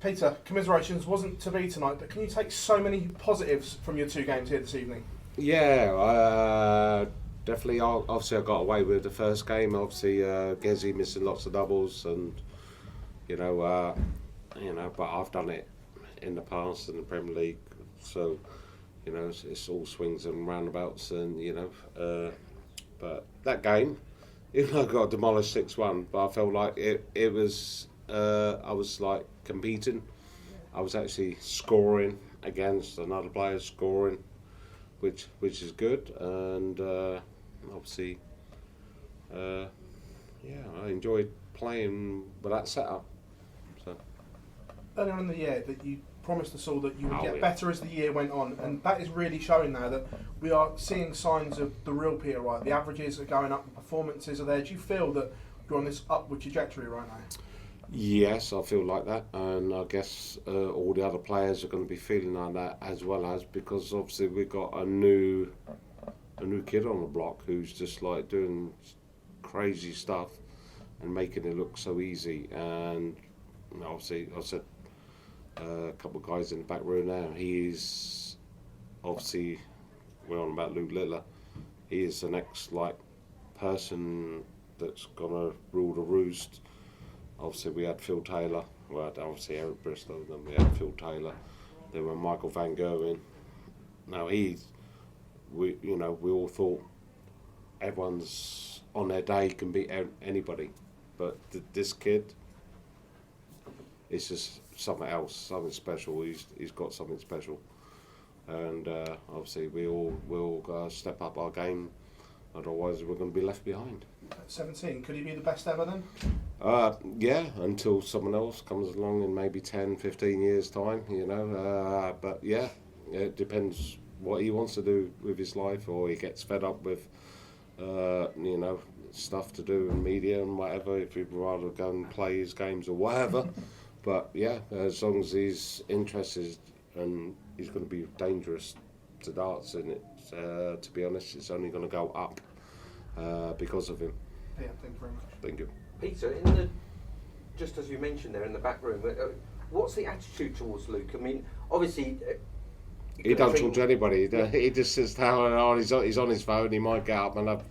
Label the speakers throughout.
Speaker 1: Peter, commiserations wasn't to be tonight, but can you take so many positives from your 2 games here this evening?
Speaker 2: Yeah, definitely. Obviously, I got away with the first game. Obviously, Gezi missing lots of doubles, and but I've done it in the past in the Premier League, so it's all swings and roundabouts, and but that game, even though I got demolished 6-1, but I felt like it was. I was like competing. I was actually scoring against another player, scoring, which is good, and obviously, I enjoyed playing with that setup. So
Speaker 1: earlier in the year, that you promised us all that you would get better as the year went on, and that is really showing now that we are seeing signs of the real Peter Wright. The averages are going up, the performances are there. Do you feel that you're on this upward trajectory right now?
Speaker 2: Yes, I feel like that, and I guess all the other players are going to be feeling like that as well, as because obviously we've got a new kid on the block who's just like doing crazy stuff and making it look so easy. And obviously, I said a couple of guys in the back row now. He's obviously, we're on about Lukelittler. He is the next person that's gonna rule the roost. Obviously, we had Phil Taylor. Well, obviously Eric Bristol. Then we had Phil Taylor. Then we had Michael Van Gerwen. Now we all thought everyone's on their day can beat anybody, but this kid, it's just something else, something special. He's got something special, and obviously we all step up our game. Otherwise, we're going to be left behind.
Speaker 1: At 17, could he be the best ever then?
Speaker 2: Yeah, until someone else comes along in maybe 10, 15 years' time, but yeah, it depends what he wants to do with his life, or he gets fed up with, stuff to do in media and whatever, if he'd rather go and play his games or whatever. But yeah, as long as he's interested, and he's going to be dangerous to darts, and to be honest, it's only going to go up because of him.
Speaker 1: Yeah, thank you very much.
Speaker 2: Thank you.
Speaker 3: Peter, just as you mentioned there in the back room, what's the attitude towards Luke? I mean, obviously,
Speaker 2: he don't talk to anybody. He just sits down and he's on his phone. He might get up and have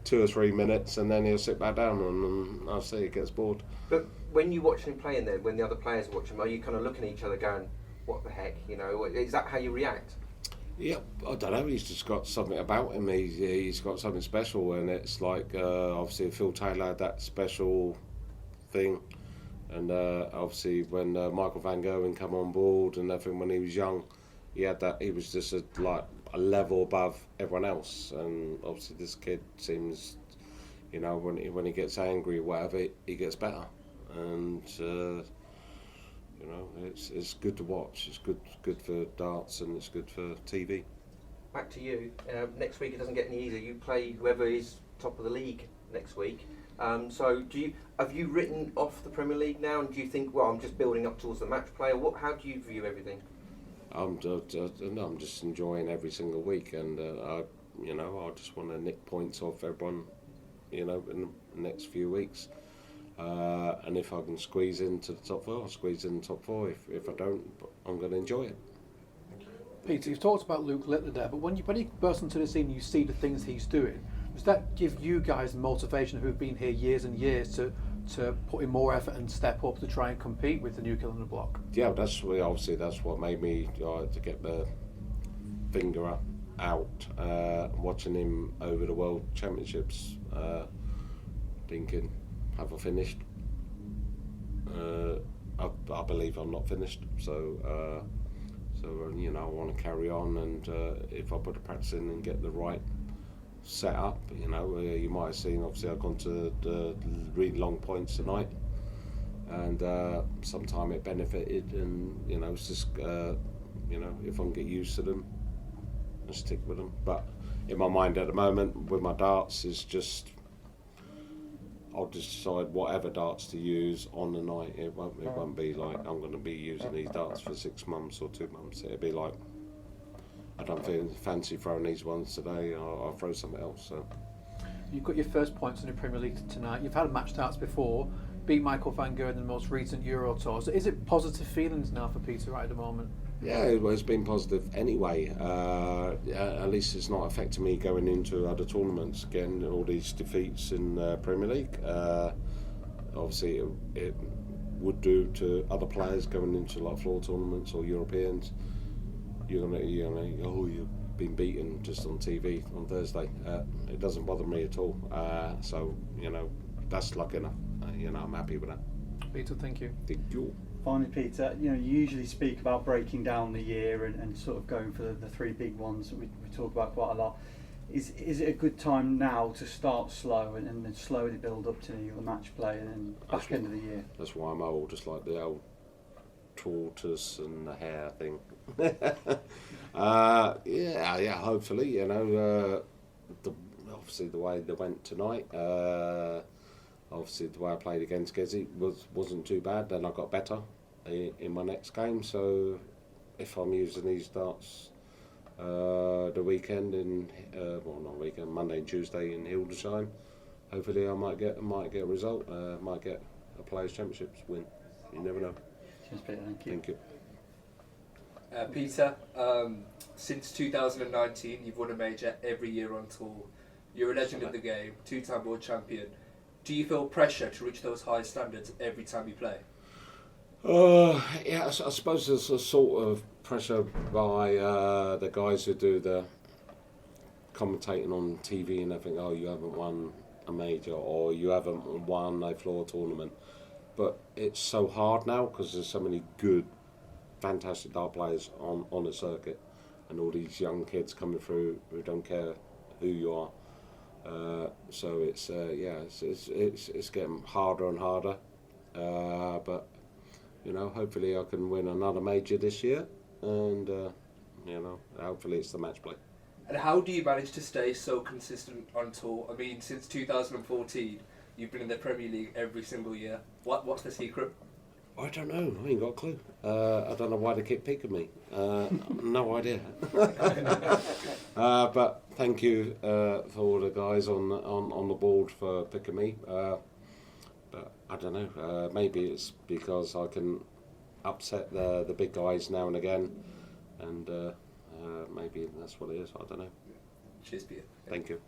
Speaker 2: 2 or 3 minutes, and then he'll sit back down, and I'll see he gets bored.
Speaker 3: But when you watch him playing there, when the other players watch him, are you kind of looking at each other going, "What the heck?" Is that how you react?
Speaker 2: Yeah, I don't know. He's just got something about him. He's got something special, and it's like obviously Phil Taylor had that special thing, and obviously when Michael Van Gerwen came on board and everything when he was young, he had that. He was just a level above everyone else, and obviously this kid seems, when he gets angry or whatever, he gets better, and. It's good to watch. It's good for darts, and it's good for TV.
Speaker 3: Back to you. Next week it doesn't get any easier. You play whoever is top of the league next week. So have you written off the Premier League now, and do you think, well, I'm just building up towards the match play, or how do you view everything?
Speaker 2: I'm just enjoying every single week, and I just want to nick points off everyone, in the next few weeks. And if I can squeeze into the top 4, I'll squeeze in the top 4. If I don't, I'm going to enjoy it.
Speaker 4: Peter, you've talked about Lukelittler there, but when he bursts into the scene, you see the things he's doing. Does that give you guys motivation, who've been here years and years, to put in more effort and step up to try and compete with the new kid on the block?
Speaker 2: Yeah, that's what made me to get the finger out, watching him over the World Championships, thinking, have I finished? I believe I'm not finished, so I want to carry on, and if I put the practice in and get the right set up, you might have seen, obviously I've gone to the really long points tonight, and sometime it benefited, and it's just if I can get used to them and stick with them. But in my mind at the moment with my darts is just, I'll decide whatever darts to use on the night. It won't be like I'm going to be using these darts for 6 months or 2 months. It'll be like, I don't fancy throwing these ones today. I'll throw something else. So
Speaker 4: You've got your first points in the Premier League tonight. You've had match darts before. beat Michael van Gerwen in the most recent Euro Tour. So is it positive feelings now for Peter right at the moment?
Speaker 2: Yeah, it's been positive anyway. At least it's not affecting me going into other tournaments, getting all these defeats in Premier League. Obviously, it would do to other players going into like floor tournaments or Europeans. You're gonna, oh, you've been beaten just on TV on Thursday. It doesn't bother me at all. So that's lucky enough. I'm happy with that.
Speaker 4: Peter, thank you.
Speaker 2: Thank you.
Speaker 5: Finally, Peter, you usually speak about breaking down the year and sort of going for the three big ones that we talk about quite a lot. Is it a good time now to start slow and then slowly build up to the match play and then back end of the year?
Speaker 2: That's why I'm old, just like the old tortoise and the hare thing. Yeah, hopefully, obviously the way they went tonight, obviously the way I played against Gezi wasn't too bad. Then I got better in my next game, so if I'm using these darts the weekend Monday and Tuesday in Hildesheim, hopefully I might get a result, might get a Players' Championships win. You never know.
Speaker 5: Cheers, Peter. Thank you.
Speaker 2: Thank you.
Speaker 6: Peter, since 2019 you've won a major every year on tour. You're a legend of the game, 2-time world champion. Do you feel pressure to reach those high standards every time you play?
Speaker 2: Yeah, I suppose there's a sort of pressure by the guys who do the commentating on TV and everything. Oh, you haven't won a major, or you haven't won a floor tournament. But it's so hard now because there's so many good, fantastic dart players on the circuit, and all these young kids coming through who don't care who you are. So it's getting harder and harder. But hopefully I can win another major this year, and hopefully it's the match play.
Speaker 6: And how do you manage to stay so consistent on tour? I mean, since 2014, you've been in the Premier League every single year. What's the secret?
Speaker 2: I don't know. I ain't got a clue. I don't know why they keep picking me. No idea. But thank you for all the guys on the board for picking me. But I don't know. Maybe it's because I can upset the big guys now and again, and maybe that's what it is. I don't know.
Speaker 6: Cheers, Peter.
Speaker 2: Thank you.